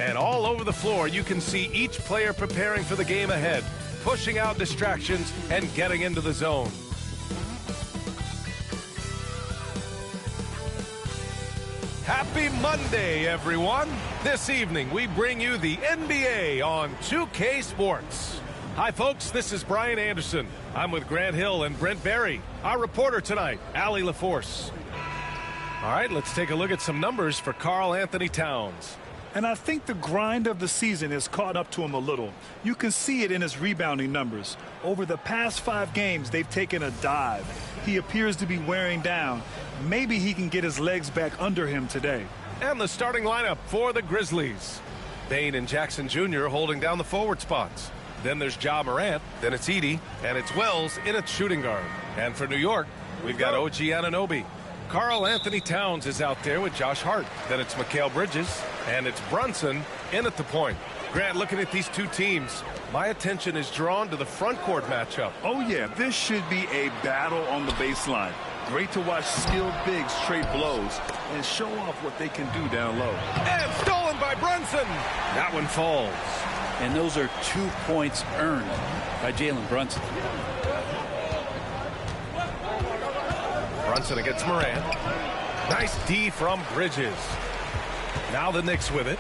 And all over the floor, you can see each player preparing for the game ahead, pushing out distractions and getting into the zone. Happy Monday, everyone. This evening, we bring you the NBA on 2K Sports. Hi, folks. This is Brian Anderson. I'm with Grant Hill and Brent Berry. Our reporter tonight, Allie LaForce. All right, let's take a look at some numbers for Karl Anthony Towns. And I think the grind of the season has caught up to him a little. You can see it in his rebounding numbers. Over the past 5 games, they've taken a dive. He appears to be wearing down. Maybe he can get his legs back under him today. And the starting lineup for the Grizzlies. Bane and Jackson Jr. holding down the forward spots. Then there's Ja Morant, then it's Edey, and it's Wells in at shooting guard. And for New York, we've got OG Anunoby. Karl Anthony Towns is out there with Josh Hart. Then it's Mikal Bridges, and it's Brunson in at the point. Grant, looking at these two teams, my attention is drawn to the front court matchup. Oh, yeah, this should be a battle on the baseline. Great to watch skilled bigs trade blows and show off what they can do down low. And stolen by Brunson. That one falls. And those are 2 points earned by Jalen Brunson. Brunson against Morant. Nice D from Bridges. Now the Knicks with it.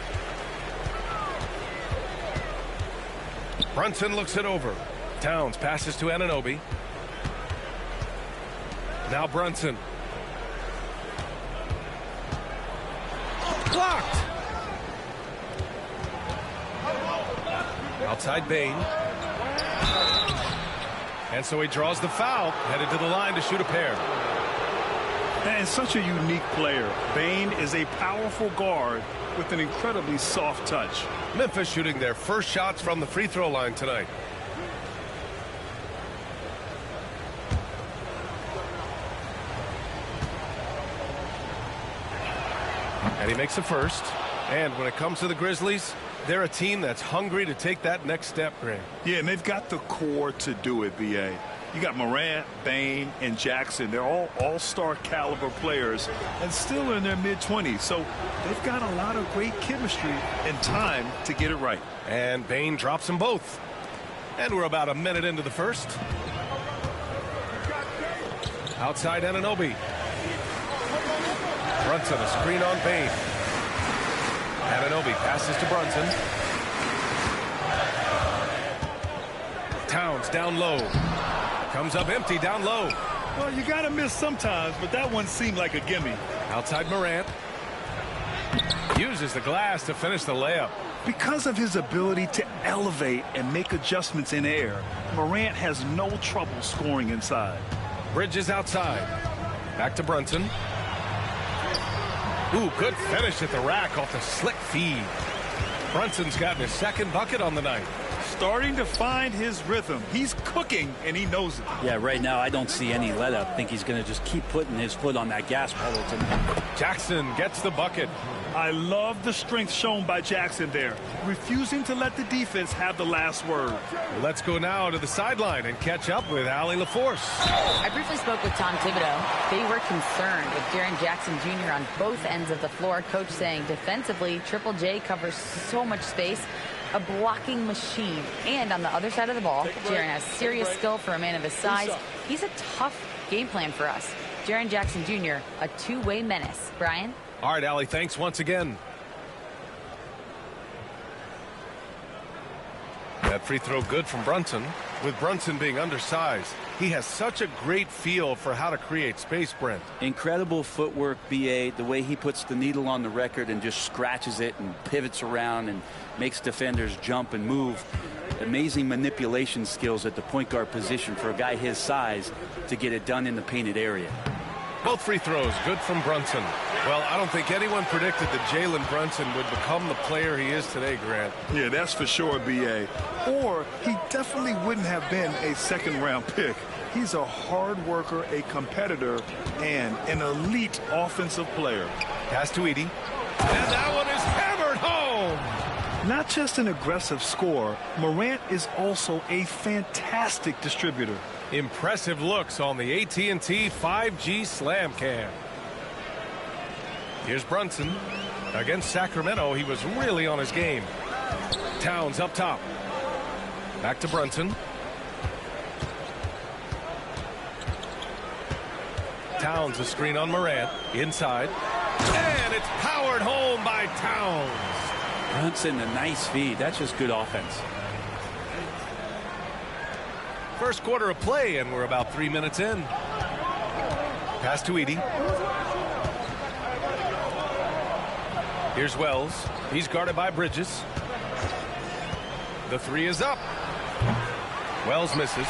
Brunson looks it over. Towns passes to Anunoby. Now Brunson. Blocked. Outside Bane. And so he draws the foul, headed to the line to shoot a pair. And such a unique player. Bane is a powerful guard with an incredibly soft touch. Memphis shooting their first shots from the free throw line tonight. And he makes the first. And when it comes to the Grizzlies, they're a team that's hungry to take that next step, Grant. Yeah, and they've got the core to do it, B.A. You got Morant, Bane, and Jackson. They're all all-star caliber players and still in their mid-20s. So they've got a lot of great chemistry and time to get it right. And Bane drops them both. And we're about a minute into the first. Outside Anunoby. Brunson, a screen on Bane. Anunoby passes to Brunson. Towns down low. Comes up empty down low. Well, you got to miss sometimes, but that one seemed like a gimme. Outside Morant. Uses the glass to finish the layup. Because of his ability to elevate and make adjustments in air, Morant has no trouble scoring inside. Bridges outside. Back to Brunson. Ooh, good finish at the rack off the slick feed. Brunson's gotten his second bucket on the night. Starting to find his rhythm. He's cooking, and he knows it. Yeah, right now I don't see any let-up. I think he's going to just keep putting his foot on that gas pedal tonight. Jackson gets the bucket. I love the strength shown by Jackson there, refusing to let the defense have the last word. Let's go now to the sideline and catch up with Allie LaForce. I briefly spoke with Tom Thibodeau. They were concerned with Jaren Jackson Jr. on both ends of the floor. Coach saying defensively, Triple J covers so much space. A blocking machine. And on the other side of the ball, Jaren has serious skill for a man of his size. He's a tough game plan for us. Jaren Jackson Jr., a two-way menace. Brian? All right, Allie, thanks once again. That free throw good from Brunson. With Brunson being undersized, he has such a great feel for how to create space, Brent. Incredible footwork, B.A. The way he puts the needle on the record and just scratches it and pivots around and makes defenders jump and move. Amazing manipulation skills at the point guard position for a guy his size to get it done in the painted area. Both free throws good from Brunson. Well, I don't think anyone predicted that Jalen Brunson would become the player he is today, Grant. Yeah, that's for sure, B.A. Or he definitely wouldn't have been a second-round pick. He's a hard worker, a competitor, and an elite offensive player. Pass to Edey. And that one is hammered home. Not just an aggressive scorer, Morant is also a fantastic distributor. Impressive looks on the AT&T 5G Slam Cam. Here's Brunson. Against Sacramento, he was really on his game. Towns up top. Back to Brunson. Towns a screen on Morant. Inside. And it's powered home by Towns. Brunson, a nice feed. That's just good offense. First quarter of play, and we're about 3 minutes in. Pass to Edey. Here's Wells. He's guarded by Bridges. The three is up. Wells misses.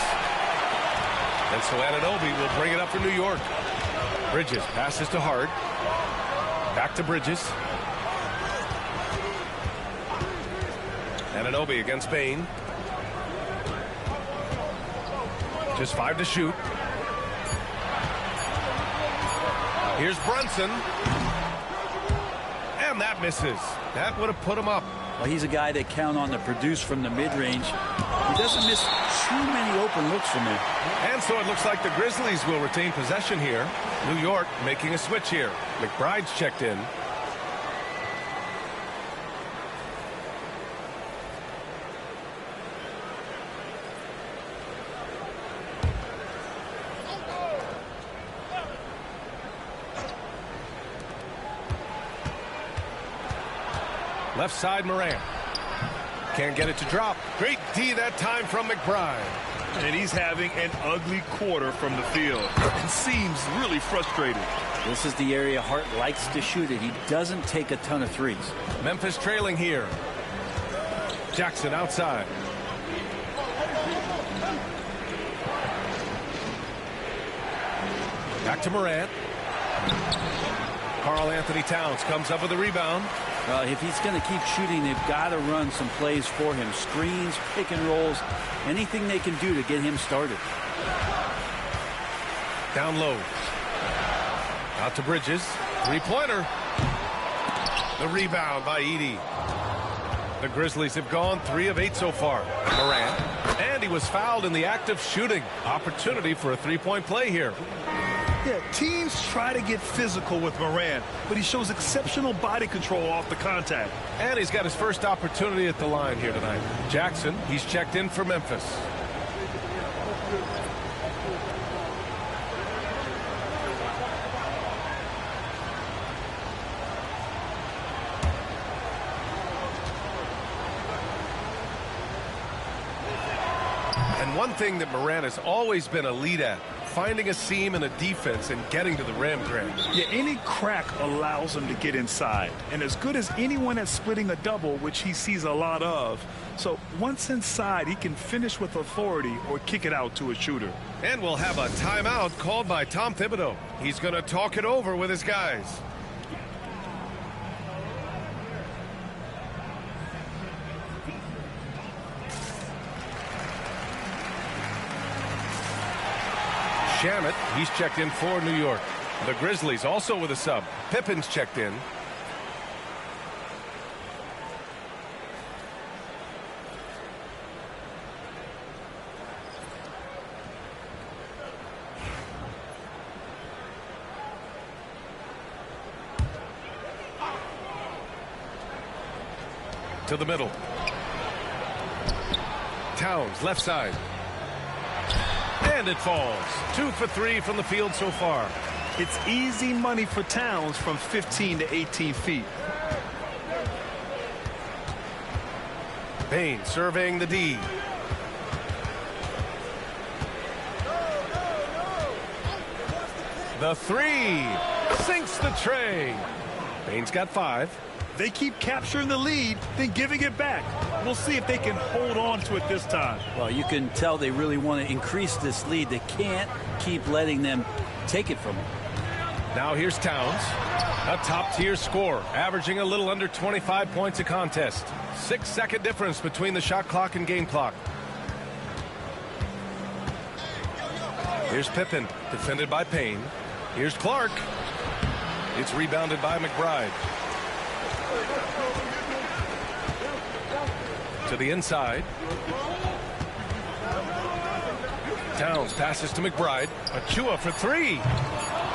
And so Anunoby will bring it up for New York. Bridges passes to Hart. Back to Bridges. Anunoby against Bane. Just 5 to shoot. Here's Brunson. And that misses. That would have put him up. Well, he's a guy that count on to produce from the mid-range. He doesn't miss too many open looks from there. And so it looks like the Grizzlies will retain possession here. New York making a switch here. McBride's checked in. Left side, Morant. Can't get it to drop. Great D that time from McBride. And he's having an ugly quarter from the field. And seems really frustrated. This is the area Hart likes to shoot it. He doesn't take a ton of threes. Memphis trailing here. Jackson outside. Back to Morant. Karl Anthony Towns comes up with a rebound. Well, if he's going to keep shooting, they've got to run some plays for him. Screens, pick and rolls, anything they can do to get him started. Down low. Out to Bridges. Three-pointer. The rebound by Edey. The Grizzlies have gone 3 of 8 so far. Morant. And he was fouled in the act of shooting. Opportunity for a three-point play here. Yeah, teams try to get physical with Morant, but he shows exceptional body control off the contact. And he's got his first opportunity at the line here tonight. Jackson, he's checked in for Memphis. And one thing that Morant has always been elite at, finding a seam in a defense and getting to the rim, Grant. Yeah, any crack allows him to get inside. And as good as anyone at splitting a double, which he sees a lot of. So once inside, he can finish with authority or kick it out to a shooter. And we'll have a timeout called by Tom Thibodeau. He's going to talk it over with his guys. Shamet, he's checked in for New York. The Grizzlies also with a sub. Pippen's checked in. To the middle. Towns, left side. And it falls. 2 for 3 from the field so far. It's easy money for Towns from 15 to 18 feet. Payne surveying the D. The three sinks the tray. Payne's got 5. They keep capturing the lead, then giving it back. We'll see if they can hold on to it this time. Well, you can tell they really want to increase this lead. They can't keep letting them take it from them. Now here's Towns, a top-tier scorer, averaging a little under 25 points a contest. 6-second difference between the shot clock and game clock. Here's Pippen, defended by Payne. Here's Clark. It's rebounded by McBride. To the inside. Towns passes to McBride. Achua for 3.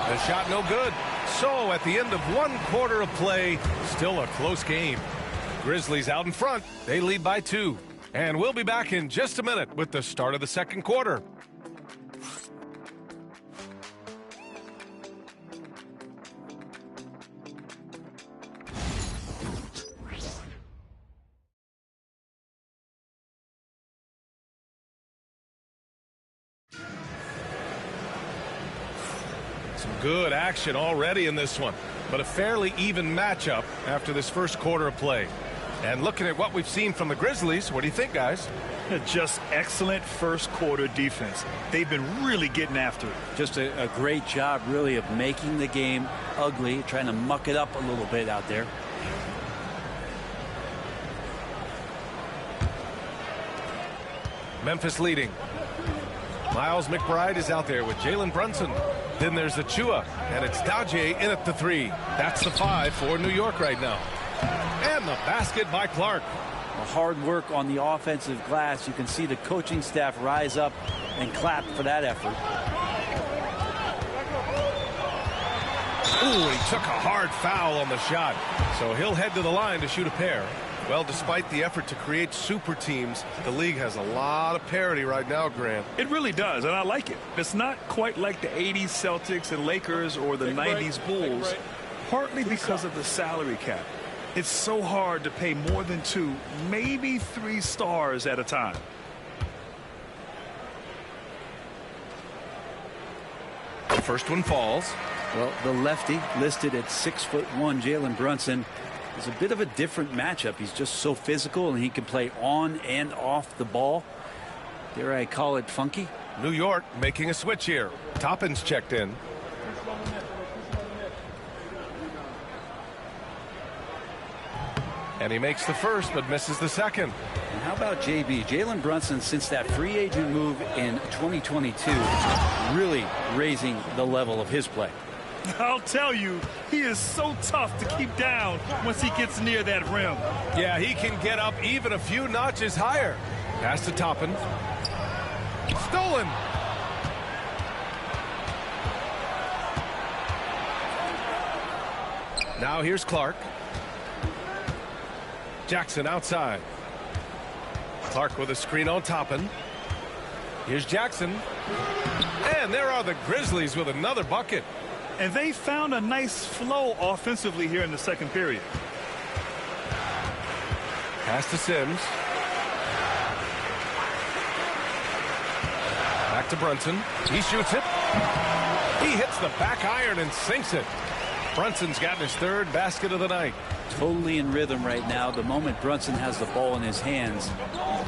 The shot no good. So at the end of 1 quarter of play, still a close game. Grizzlies out in front. They lead by 2. And we'll be back in just a minute with the start of the second quarter. Some good action already in this one, but a fairly even matchup after this first quarter of play. And looking at what we've seen from the Grizzlies, what do you think, guys? Just excellent first quarter defense. They've been really getting after it. Just a great job, really, of making the game ugly, trying to muck it up a little bit out there. Memphis leading. Miles McBride is out there with Jalen Brunson. Then there's Achua, and it's Daje in at the 3. That's the 5 for New York right now. And the basket by Clark. Hard work on the offensive glass. You can see the coaching staff rise up and clap for that effort. Ooh, he took a hard foul on the shot. So he'll head to the line to shoot a pair. Well, despite the effort to create super teams, the league has a lot of parity right now, Grant. It really does, and I like it. It's not quite like the 80s Celtics and Lakers or the 90s Bulls, partly because of the salary cap. It's so hard to pay more than 2, maybe 3 stars at a time. The first one falls. Well, the lefty listed at 6'1", Jalen Brunson, is a bit of a different matchup. He's just so physical, and he can play on and off the ball. Dare I call it funky? New York making a switch here. Toppin's checked in. And he makes the first, but misses the second. And how about JB? Jalen Brunson, since that free agent move in 2022, really raising the level of his play. I'll tell you, he is so tough to keep down once he gets near that rim. Yeah, he can get up even a few notches higher. Pass to Toppin. Stolen. Now here's Clark. Jackson outside. Clark with a screen on Toppin. Here's Jackson. And there are the Grizzlies with another bucket. And they found a nice flow offensively here in the second period. Pass to Sims. Back to Brunson. He shoots it. He hits the back iron and sinks it. Brunson's gotten his 3rd basket of the night. Totally in rhythm right now. The moment Brunson has the ball in his hands,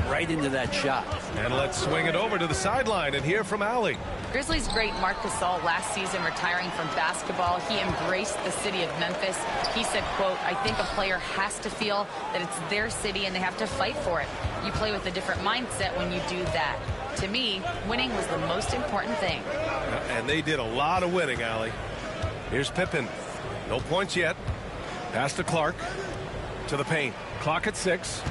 right into that shot. And let's swing it over to the sideline and hear from Allie. Grizzlies great Marc Gasol last season retiring from basketball. He embraced the city of Memphis. He said, quote, "I think a player has to feel that it's their city and they have to fight for it. You play with a different mindset when you do that. To me, winning was the most important thing." And they did a lot of winning, Allie. Here's Pippen. No points yet. Pass to Clark. To the paint. Clock at 6.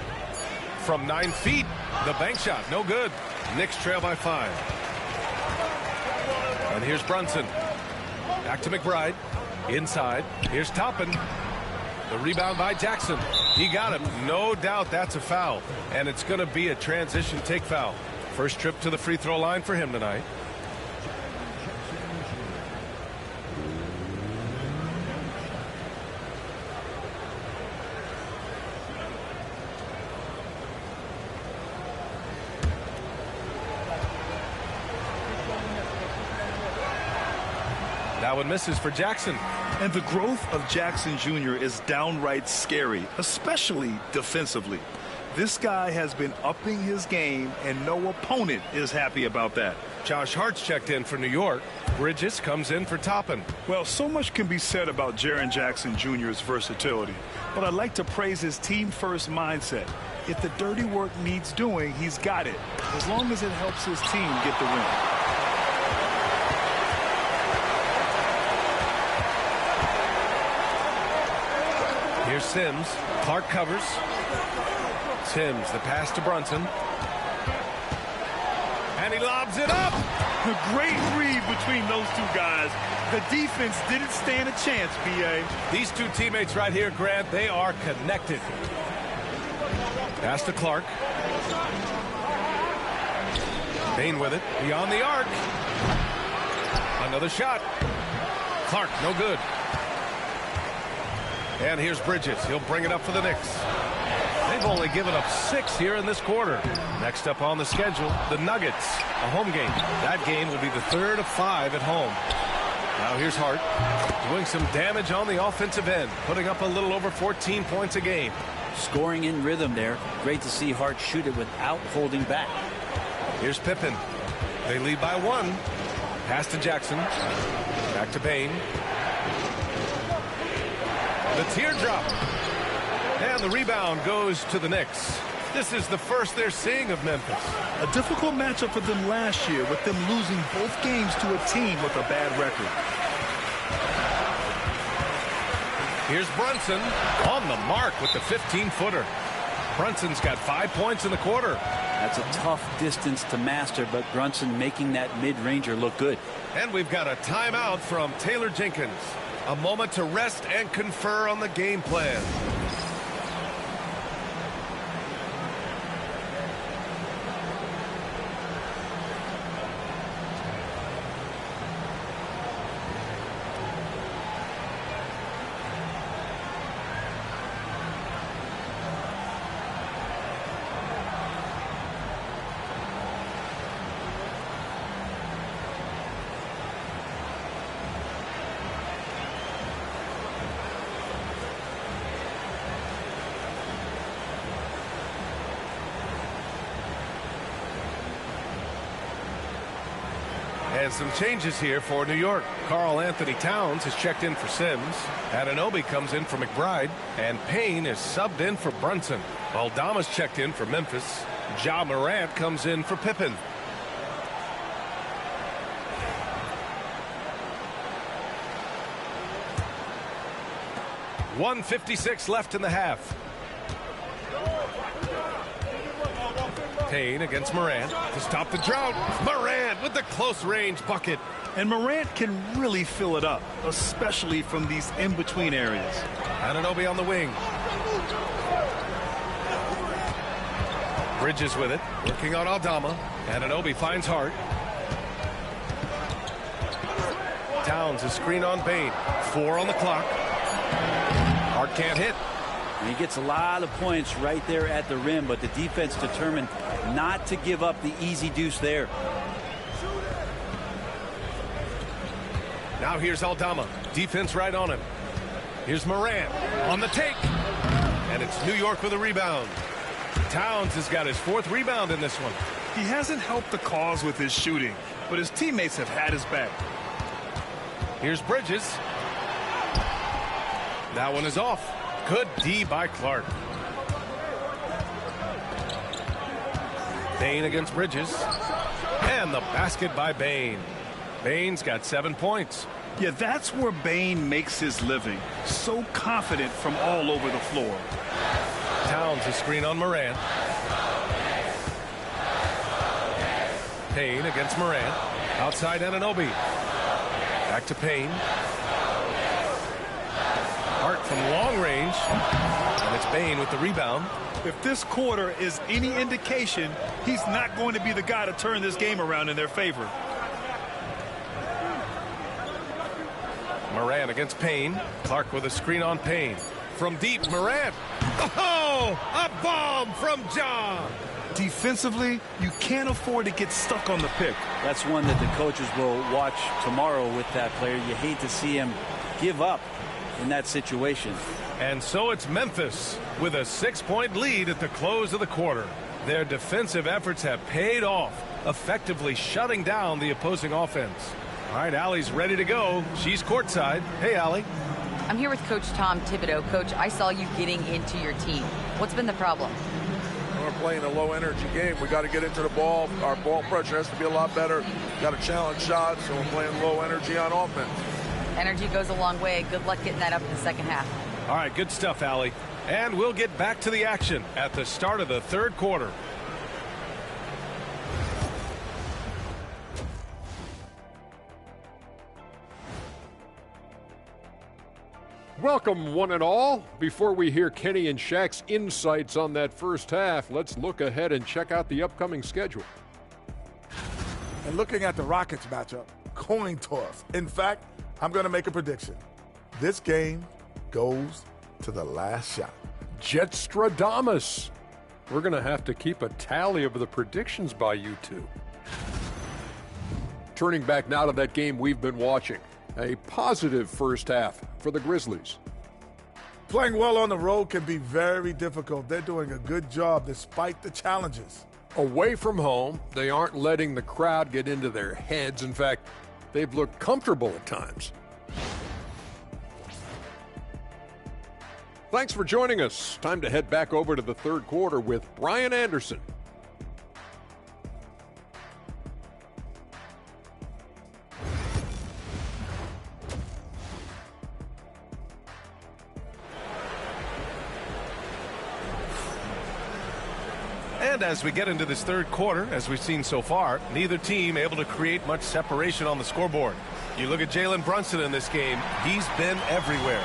From 9 feet. The bank shot. No good. Knicks trail by 5. And here's Brunson. Back to McBride. Inside. Here's Toppin. The rebound by Jackson. He got him. No doubt that's a foul. And it's going to be a transition take foul. First trip to the free throw line for him tonight. That one misses for Jackson. And the growth of Jackson Jr. is downright scary, especially defensively. This guy has been upping his game, and no opponent is happy about that. Josh Hart's checked in for New York. Bridges comes in for Toppin. Well, so much can be said about Jaren Jackson Jr.'s versatility, but I'd like to praise his team-first mindset. If the dirty work needs doing, he's got it, as long as it helps his team get the win. Here's Sims. Clark covers. Sims, the pass to Brunson. And he lobs it up. Great read between those two guys. The defense didn't stand a chance, B.A. These two teammates right here, Grant, they are connected. Pass to Clark. Payne with it. Beyond the arc. Another shot. Clark, no good. And here's Bridges. He'll bring it up for the Knicks. They've only given up 6 here in this quarter. Next up on the schedule, the Nuggets, a home game. That game will be the 3rd of 5 at home. Now here's Hart doing some damage on the offensive end, putting up a little over 14 points a game. Scoring in rhythm there. Great to see Hart shoot it without holding back. Here's Pippen. They lead by 1. Pass to Jackson. Back to Payne. The teardrop. And the rebound goes to the Knicks. This is the first they're seeing of Memphis. A difficult matchup for them last year, with them losing both games to a team with a bad record. Here's Brunson on the mark with the 15-footer. Brunson's got 5 points in the quarter. That's a tough distance to master, but Brunson making that mid-ranger look good. And we've got a timeout from Taylor Jenkins. A moment to rest and confer on the game plan. And some changes here for New York. Karl Anthony Towns has checked in for Sims. Anunoby comes in for McBride. And Payne is subbed in for Brunson. Aldama's checked in for Memphis. Ja Morant comes in for Pippen. .156 left in the half. Payne against Morant to stop the drought. Morant with the close-range bucket. And Morant can really fill it up, especially from these in-between areas. Anunoby on the wing. Bridges with it, working on Aldama. Anunoby finds Hart. Towns a screen on Payne. 4 on the clock. Hart can't hit. And he gets a lot of points right there at the rim, but the defense determined not to give up the easy deuce there. Now here's Aldama. Defense right on him. Here's Morant on the take. And it's New York with a rebound. Towns has got his 4th rebound in this one. He hasn't helped the cause with his shooting, but his teammates have had his back. Here's Bridges. That one is off. Good D by Clark. Payne against Bridges. And the basket by Bane. Bane's got 7 points. Yeah, that's where Bane makes his living. So confident from all over the floor. Towns a screen on Morant. Payne against Morant. Outside Anunoby. Back to Payne. Hart from long range. And it's Bane with the rebound. If this quarter is any indication, he's not going to be the guy to turn this game around in their favor. Morant against Payne. Clark with a screen on Payne. From deep, Morant. Oh, a bomb from Ja. Defensively, you can't afford to get stuck on the pick. That's one that the coaches will watch tomorrow with that player. You hate to see him give up in that situation. And so it's Memphis with a 6-point lead at the close of the quarter. Their defensive efforts have paid off, effectively shutting down the opposing offense. All right, Allie's ready to go. She's courtside. Hey, Allie. I'm here with Coach Tom Thibodeau. Coach, I saw you getting into your team. What's been the problem? We're playing a low-energy game. We got to get into the ball. Our ball pressure has to be a lot better. Got to challenge shots, so we're playing low energy on offense. Energy goes a long way. Good luck getting that up in the second half. All right, good stuff, Allie. And we'll get back to the action at the start of the third quarter. Welcome, one and all. Before we hear Kenny and Shaq's insights on that first half, let's look ahead and check out the upcoming schedule. And looking at the Rockets matchup, coin toss. In fact, I'm going to make a prediction. This game goes to the last shot. Jetstradamus. We're going to have to keep a tally of the predictions by you two. Turning back now to that game we've been watching. A positive first half for the Grizzlies. Playing well on the road can be very difficult. They're doing a good job despite the challenges. Away from home, they aren't letting the crowd get into their heads. In fact, they've looked comfortable at times. Thanks for joining us. Time to head back over to the third quarter with Brian Anderson. And as we get into this third quarter, as we've seen so far, neither team able to create much separation on the scoreboard. You look at Jalen Brunson in this game, he's been everywhere.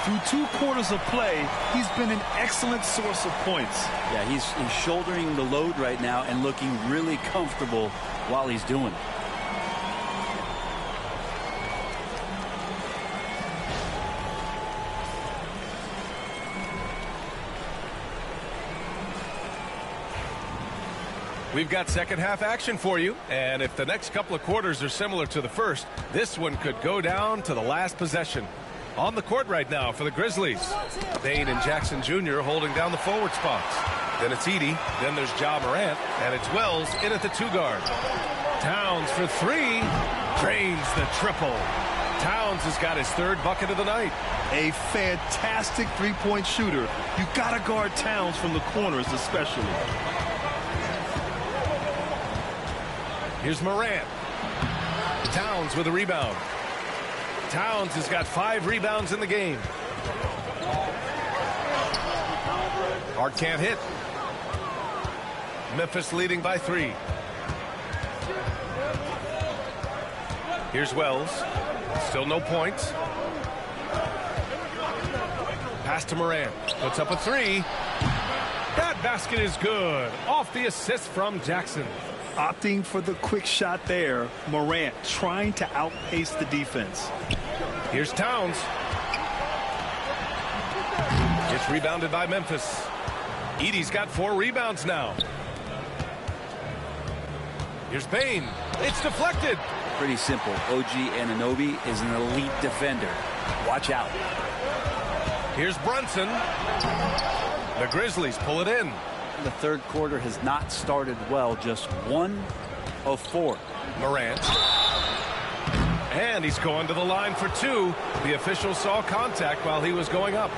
Through 2 quarters of play, he's been an excellent source of points. Yeah, he's shouldering the load right now and looking really comfortable while he's doing it. We've got second half action for you, and if the next couple of quarters are similar to the first, this one could go down to the last possession. On the court right now for the Grizzlies, Bane and Jackson Jr. holding down the forward spots. Then it's Edey, then there's Ja Morant, and it's Wells in at the 2 guard. Towns for 3, drains the triple. Towns has got his 3rd bucket of the night. A fantastic three-point shooter. You gotta guard Towns from the corners especially. Here's Morant. Towns with a rebound. Towns has got 5 rebounds in the game. Hart can't hit. Memphis leading by 3. Here's Wells. Still no points. Pass to Morant. Puts up a 3. That basket is good. Off the assist from Jackson. Opting for the quick shot there. Morant trying to outpace the defense. Here's Towns. It's rebounded by Memphis. Edey's got 4 rebounds now. Here's Bane. It's deflected. Pretty simple. OG Anunoby is an elite defender. Watch out. Here's Brunson. The Grizzlies pull it in. The third quarter has not started well. Just 1 of 4. Morant. And he's going to the line for 2. The official saw contact while he was going up.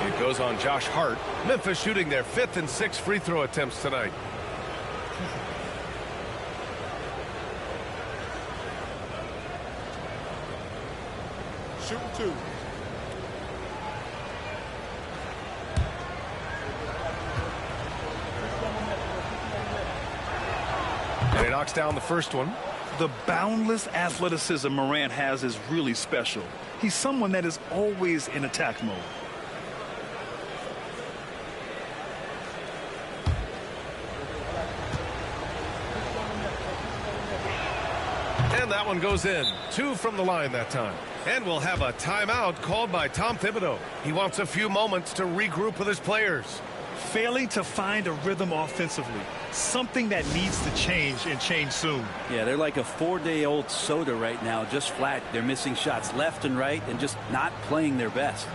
It goes on Josh Hart. Memphis shooting their 5th and 6th free throw attempts tonight. Shooting 2. And he knocks down the first one. The boundless athleticism Morant has is really special. He's someone that is always in attack mode. And that one goes in. 2 from the line that time. And we'll have a timeout called by Tom Thibodeau. He wants a few moments to regroup with his players. Failing to find a rhythm offensively. Something that needs to change and change soon. Yeah, they're like a 4-day-old soda right now, just flat. They're missing shots left and right and just not playing their best.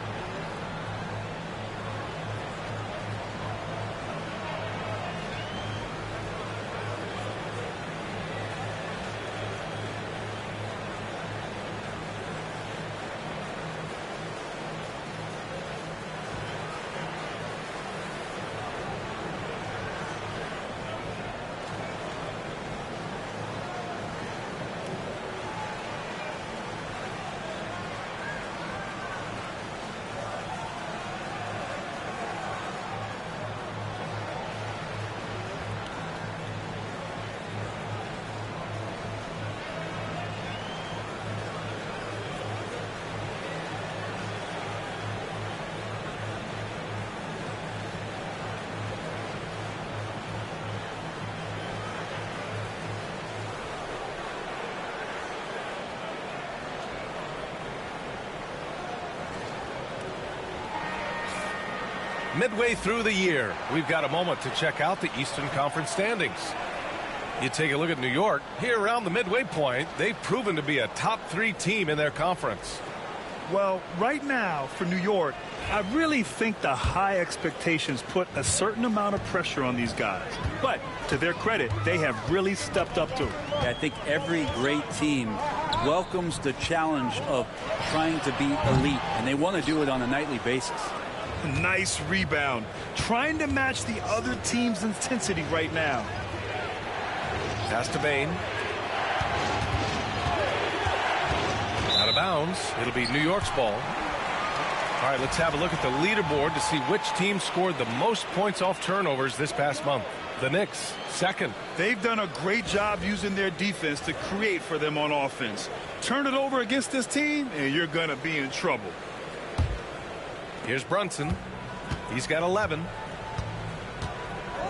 Midway through the year, we've got a moment to check out the Eastern Conference standings. You take a look at New York. Here around the midway point, they've proven to be a top 3 team in their conference. Well, right now for New York, I really think the high expectations put a certain amount of pressure on these guys. But to their credit, they have really stepped up to it. I think every great team welcomes the challenge of trying to be elite, and they want to do it on a nightly basis. Nice rebound. Trying to match the other team's intensity right now. Pass to Bain. Out of bounds. It'll be New York's ball. All right, let's have a look at the leaderboard to see which team scored the most points off turnovers this past month. The Knicks, second. They've done a great job using their defense to create for them on offense. Turn it over against this team, and you're going to be in trouble. Here's Brunson. He's got 11.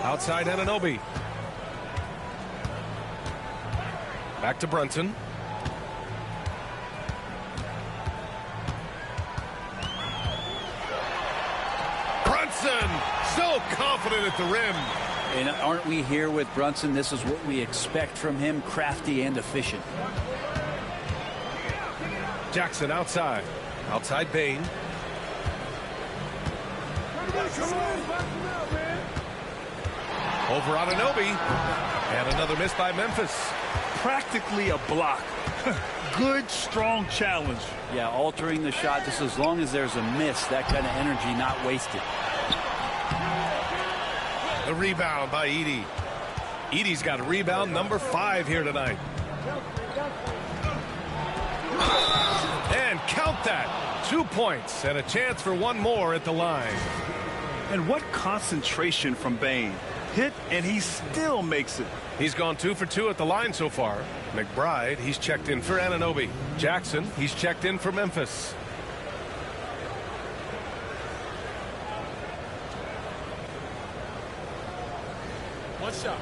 Outside Anunoby. Back to Brunson. Brunson, so confident at the rim. And aren't we here with Brunson? This is what we expect from him, crafty and efficient. Jackson outside. Outside Bain. Over Anunoby. And another miss by Memphis. Practically a block. Good, strong challenge. Yeah, altering the shot just as long as there's a miss. That kind of energy not wasted. The rebound by Edey. Edey's got a rebound number 5 here tonight. And count that. 2 points and a chance for one more at the line. And what concentration from Bain. Hit, and he still makes it. He's gone 2 for 2 at the line so far. McBride, he's checked in for Anunoby. Jackson, he's checked in for Memphis. One shot.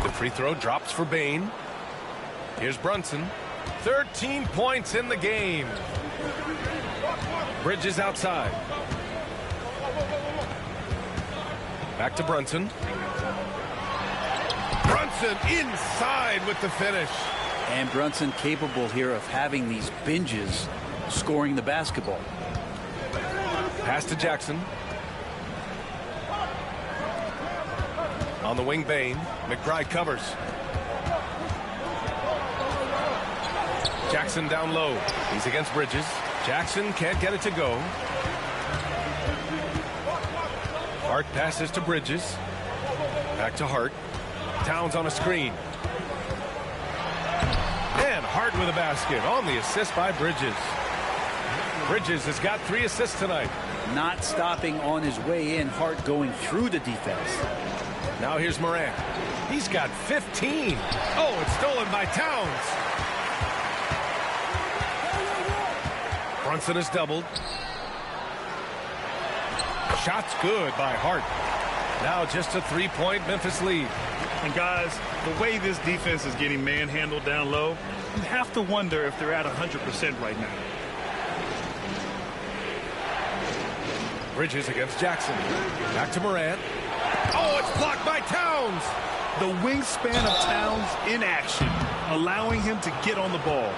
The free throw drops for Bain. Here's Brunson. 13 points in the game. Bridges outside. Back to Brunson. Brunson inside with the finish. And Brunson capable here of having these binges scoring the basketball. Pass to Jackson. On the wing, Bain. McBride covers. Jackson down low. He's against Bridges. Jackson can't get it to go. Hart passes to Bridges. Back to Hart. Towns on a screen. And Hart with a basket on the assist by Bridges. Bridges has got 3 assists tonight. Not stopping on his way in. Hart going through the defense. Now here's Morant. He's got 15. Oh, it's stolen by Towns. Brunson is doubled. Shot's good by Hart. Now just a 3-point Memphis lead. And guys, the way this defense is getting manhandled down low, you have to wonder if they're at 100% right now. Bridges against Jackson. Back to Morant. Oh, it's blocked by Towns. The wingspan of Towns in action, allowing him to get on the ball.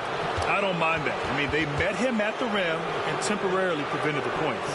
I don't mind that. I mean, they met him at the rim and temporarily prevented the points.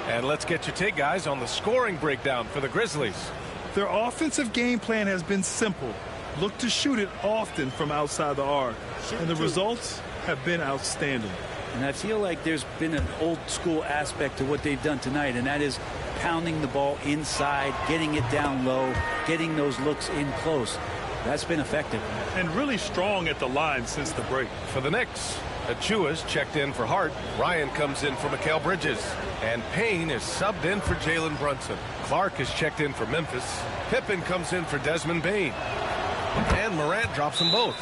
And let's get your take, guys, on the scoring breakdown for the Grizzlies. Their offensive game plan has been simple. Look to shoot it often from outside the arc. And the results have been outstanding. And I feel like there's been an old school aspect to what they've done tonight, and that is pounding the ball inside, getting it down low, getting those looks in close. That's been effective. And really strong at the line since the break. For the Knicks, Achua's checked in for Hart. Ryan comes in for Mikal Bridges. And Payne is subbed in for Jalen Brunson. Clark is checked in for Memphis. Pippen comes in for Desmond Bain. And Morant drops them both.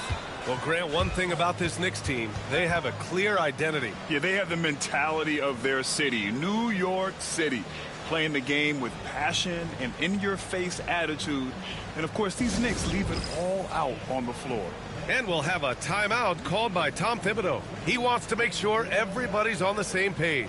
Well, Grant, one thing about this Knicks team, they have a clear identity. Yeah, they have the mentality of their city, New York City. playing the game with passion and in-your-face attitude. And, of course, these Knicks leave it all out on the floor. And we'll have a timeout called by Tom Thibodeau. He wants to make sure everybody's on the same page.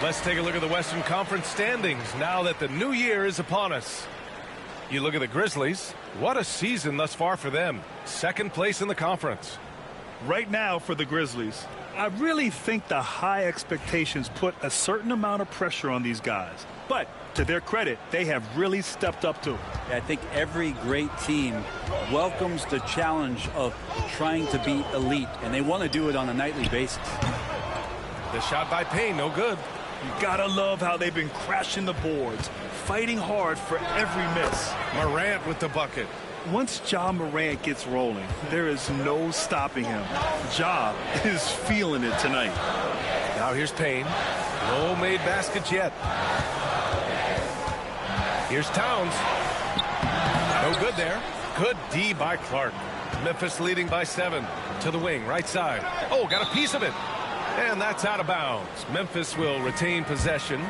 Let's take a look at the Western Conference standings now that the new year is upon us. You look at the Grizzlies. What a season thus far for them. Second place in the conference. Right now for the Grizzlies, I really think the high expectations put a certain amount of pressure on these guys. But to their credit, they have really stepped up to it. I think every great team welcomes the challenge of trying to be elite, and they want to do it on a nightly basis. The shot by Payne, no good. You gotta love how they've been crashing the boards, fighting hard for every miss. Morant with the bucket. Once Ja Morant gets rolling, there is no stopping him. Ja is feeling it tonight. Now here's Payne. No made baskets yet. Here's Towns. No good there. Good D by Clark. Memphis leading by 7 to the wing, right side. Oh, got a piece of it. And that's out of bounds. Memphis will retain possession.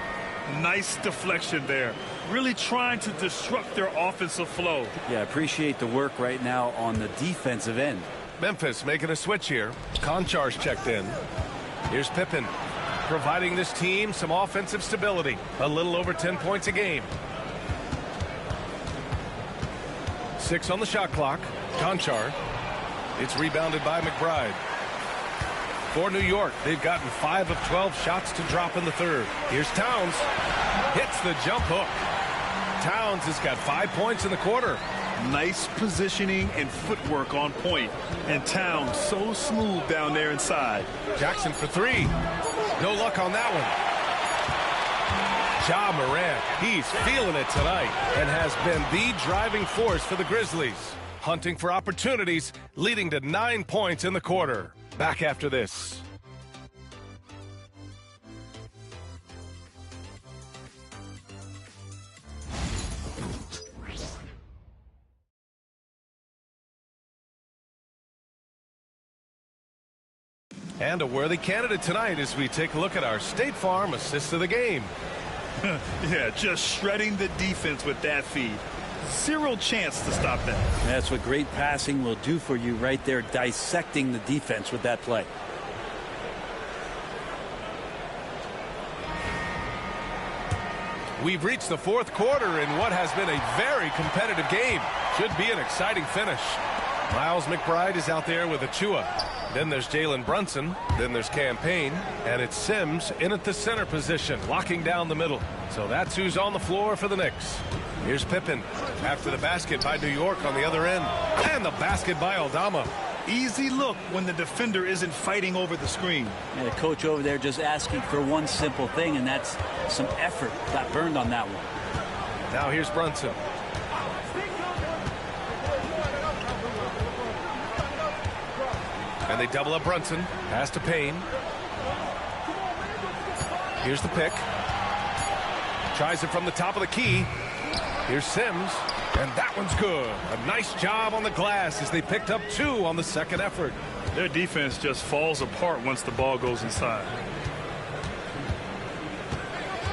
Nice deflection there. Really trying to disrupt their offensive flow. Yeah, appreciate the work right now on the defensive end. Memphis making a switch here. Konchar's checked in. Here's Pippen, providing this team some offensive stability. A little over 10 points a game. 6 on the shot clock. Konchar. It's rebounded by McBride. For New York, they've gotten 5 of 12 shots to drop in the third. Here's Towns. Hits the jump hook. Towns has got 5 points in the quarter. Nice positioning and footwork on point. And Towns so smooth down there inside. Jackson for 3. No luck on that one. Ja Morant, he's feeling it tonight and has been the driving force for the Grizzlies. Hunting for opportunities, leading to 9 points in the quarter. Back after this. And a worthy candidate tonight as we take a look at our State Farm assist of the game. Yeah, just shredding the defense with that feed. Zero chance to stop that. That's what great passing will do for you right there, dissecting the defense with that play. We've reached the fourth quarter in what has been a very competitive game. Should be an exciting finish. Miles McBride is out there with Achua. Then there's Jalen Brunson. Then there's Campaign. And it's Sims in at the center position, locking down the middle. So that's who's on the floor for the Knicks. Here's Pippen after the basket by New York on the other end. And the basket by Aldama. Easy look when the defender isn't fighting over the screen. And the coach over there just asking for one simple thing, and that's some effort. Got burned on that one. Now here's Brunson. And they double up Brunson. Pass to Payne. Here's the pick. Tries it from the top of the key. Here's Sims. And that one's good. A nice job on the glass as they picked up 2 on the second effort. Their defense just falls apart once the ball goes inside.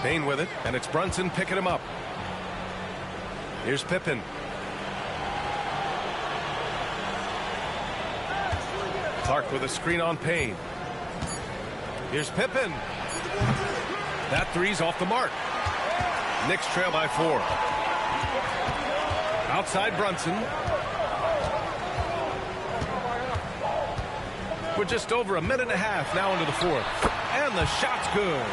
Payne with it, and it's Brunson picking him up. Here's Pippen. Clark with a screen on Payne. Here's Pippen. That three's off the mark. Knicks trail by 4. Outside Brunson. We're just over a minute and a half now into the 4th. And the shot's good.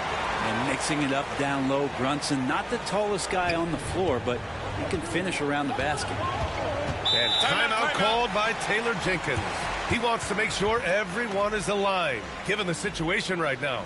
And mixing it up down low, Brunson, not the tallest guy on the floor, but he can finish around the basket. And timeout called by Taylor Jenkins. He wants to make sure everyone is aligned, given the situation right now.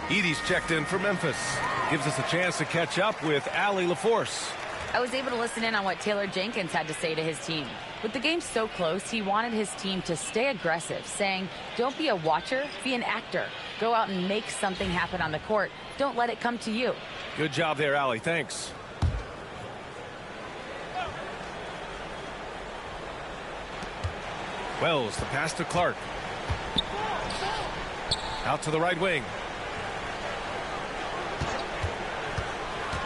Edie's checked in for Memphis. Gives us a chance to catch up with Allie LaForce. I was able to listen in on what Taylor Jenkins had to say to his team. With the game so close, he wanted his team to stay aggressive, saying, don't be a watcher, be an actor. Go out and make something happen on the court. Don't let it come to you. Good job there, Allie. Thanks. Wells, the pass to Clark. Out to the right wing.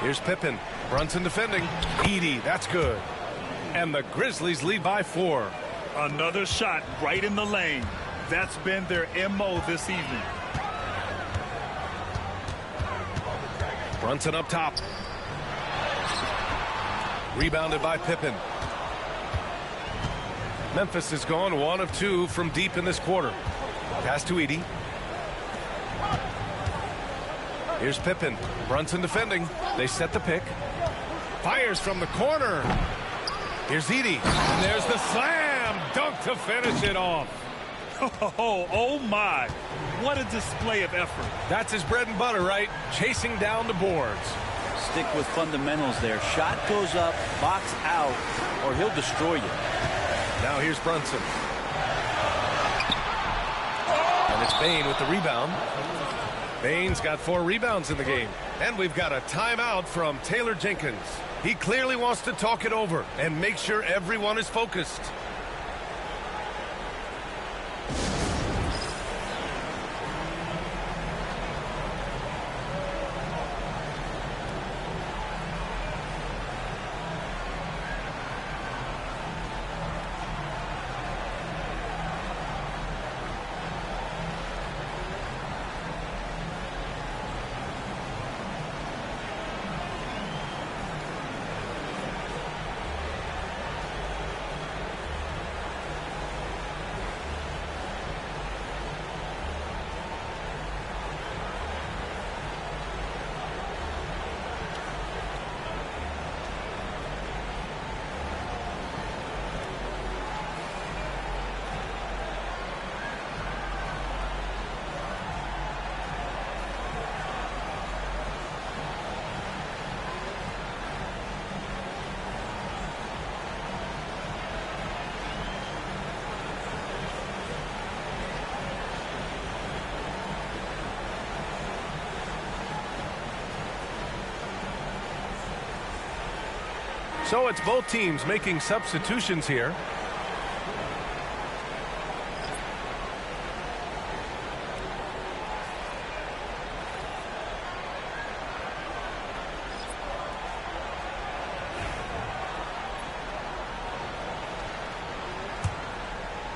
Here's Pippen. Brunson defending. Edie, that's good. And the Grizzlies lead by 4. Another shot right in the lane. That's been their MO this evening. Brunson up top. Rebounded by Pippen. Memphis is gone 1 of 2 from deep in this quarter. Pass to Edie. Here's Pippen. Brunson defending. They set the pick. Fires from the corner. Here's Edie. And there's the slam dunk to finish it off. Oh my. What a display of effort. That's his bread and butter, right? Chasing down the boards. Stick with fundamentals there. Shot goes up, box out, or he'll destroy you. Now here's Brunson. And it's Bane with the rebound. Bane's got 4 rebounds in the game. And we've got a timeout from Taylor Jenkins. He clearly wants to talk it over and make sure everyone is focused. So it's both teams making substitutions here.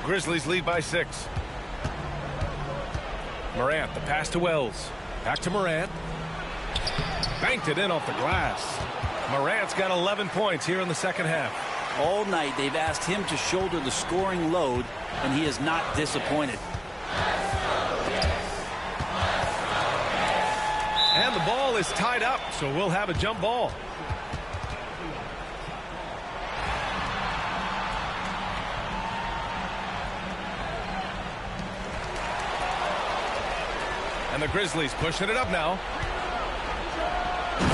Grizzlies lead by 6. Morant, the pass to Wells. Back to Morant. Banked it in off the glass. Morant's got 11 points here in the second half. All night they've asked him to shoulder the scoring load, and he is not disappointed. And the ball is tied up, so we'll have a jump ball. And the Grizzlies pushing it up now.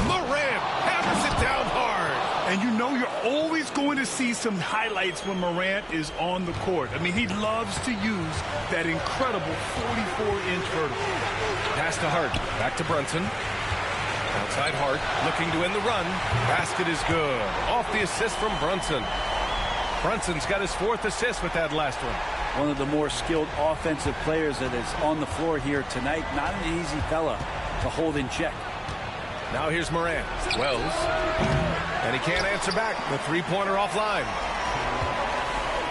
Morant hammers it down hard. And you know you're always going to see some highlights when Morant is on the court. I mean, he loves to use that incredible 44-inch vertical. Pass to Hart. Back to Brunson. Outside Hart. Looking to end the run. Basket is good. Off the assist from Brunson. Brunson's got his 4th assist with that last one. One of the more skilled offensive players that is on the floor here tonight. Not an easy fella to hold in check. Now here's Morant. Wells. And he can't answer back. The three-pointer offline.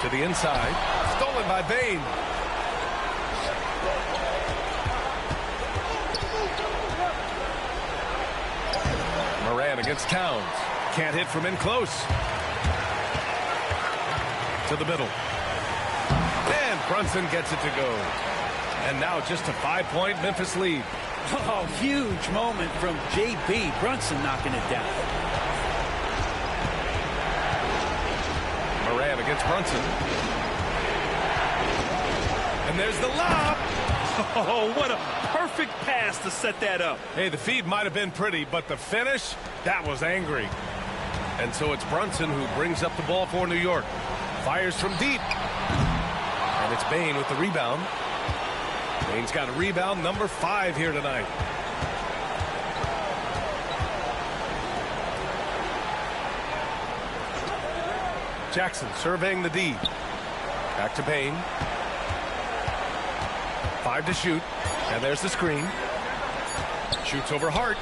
To the inside. Stolen by Bane. Morant against Towns. Can't hit from in close. To the middle. And Brunson gets it to go. And now just a 5-point Memphis lead. Oh, huge moment from J.B. Brunson knocking it down. Morant against Brunson. And there's the lob. Oh, what a perfect pass to set that up. Hey, the feed might have been pretty, but the finish, that was angry. And so it's Brunson who brings up the ball for New York. Fires from deep. And it's Bane with the rebound. Bane's got a rebound number 5 here tonight. Jackson surveying the D. Back to Bane. 5 to shoot. And there's the screen. Shoots over Hart.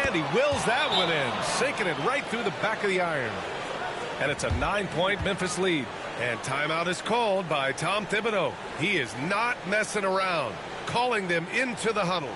And he wills that one in. Sinking it right through the back of the iron. And it's a 9-point Memphis lead. And timeout is called by Tom Thibodeau. He is not messing around. Calling them into the huddle.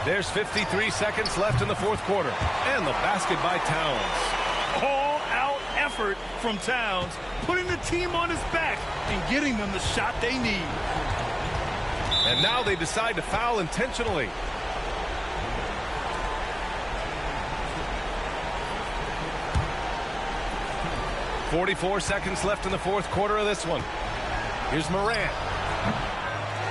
There's 53 seconds left in the 4th quarter. And the basket by Towns. All-out effort from Towns, putting the team on his back and getting them the shot they need. And now they decide to foul intentionally. .44 seconds left in the 4th quarter of this one. Here's Morant.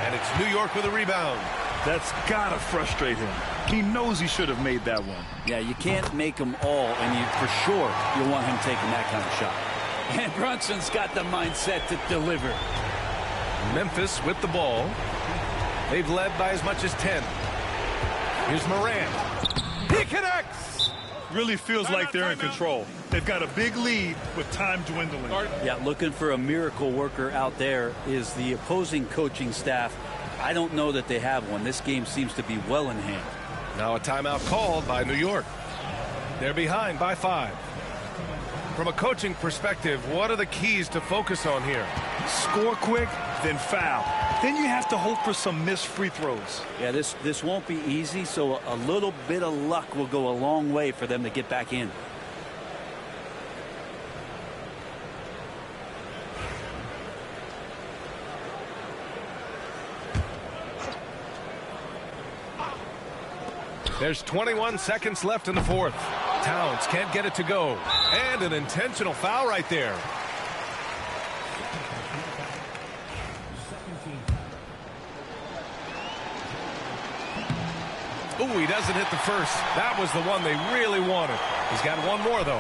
And it's New York with a rebound. That's gotta frustrate him. He knows he should have made that one. Yeah, you can't make them all, and for sure you'll want him taking that kind of shot. And Brunson's got the mindset to deliver. Memphis with the ball. They've led by as much as 10. Here's Morant. He connects! Really feels like they're in control. They've got a big lead with time dwindling. Yeah, looking for a miracle worker out there is the opposing coaching staff. I don't know that they have one. This game seems to be well in hand. Now a timeout called by New York. They're behind by 5. From a coaching perspective, what are the keys to focus on here? Score quick, then foul. Then you have to hope for some missed free throws. Yeah, this won't be easy, so a little bit of luck will go a long way for them to get back in. There's 21 seconds left in the fourth. Towns can't get it to go. And an intentional foul right there. Ooh, he doesn't hit the first. That was the one they really wanted. He's got one more, though.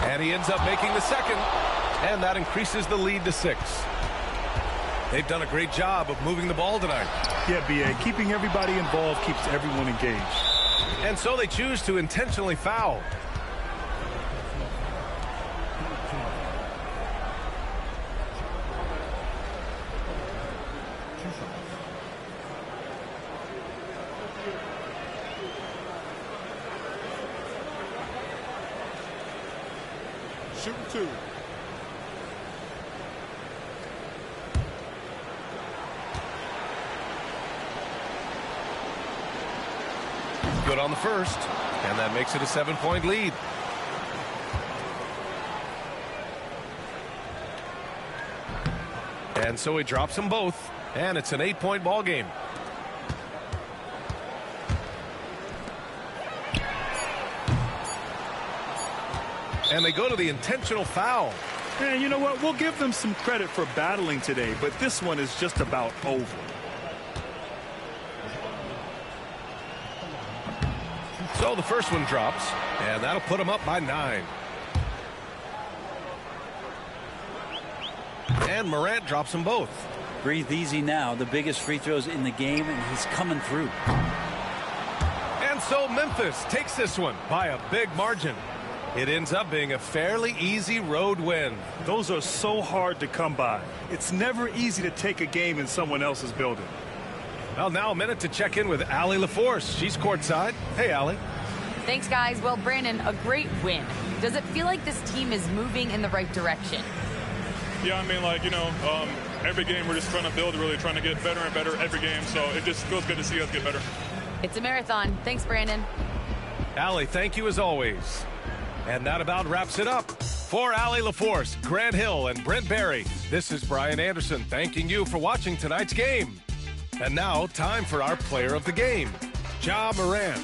And he ends up making the second. And that increases the lead to 6. They've done a great job of moving the ball tonight. Yeah, B.A. Keeping everybody involved keeps everyone engaged. And so they choose to intentionally foul. Shooting 2. Good on the first, and that makes it a 7-point lead. And so he drops them both, and it's an 8-point ball game. And they go to the intentional foul. And you know what? We'll give them some credit for battling today, but this one is just about over. So the first one drops, and that'll put him up by 9. And Morant drops them both. Breathe easy now. The biggest free throws in the game, and he's coming through. And so Memphis takes this one by a big margin. It ends up being a fairly easy road win. Those are so hard to come by. It's never easy to take a game in someone else's building. Well, now a minute to check in with Allie LaForce. She's courtside. Hey, Allie. Thanks, guys. Well, Brandon, a great win. Does it feel like this team is moving in the right direction? Yeah, I mean, like, every game we're just trying to build, really trying to get better and better every game. So it just feels good to see us get better. It's a marathon. Thanks, Brandon. Allie, thank you as always. And that about wraps it up. For Allie LaForce, Grant Hill, and Brent Barry, this is Brian Anderson thanking you for watching tonight's game. And now, time for our player of the game, Ja Morant.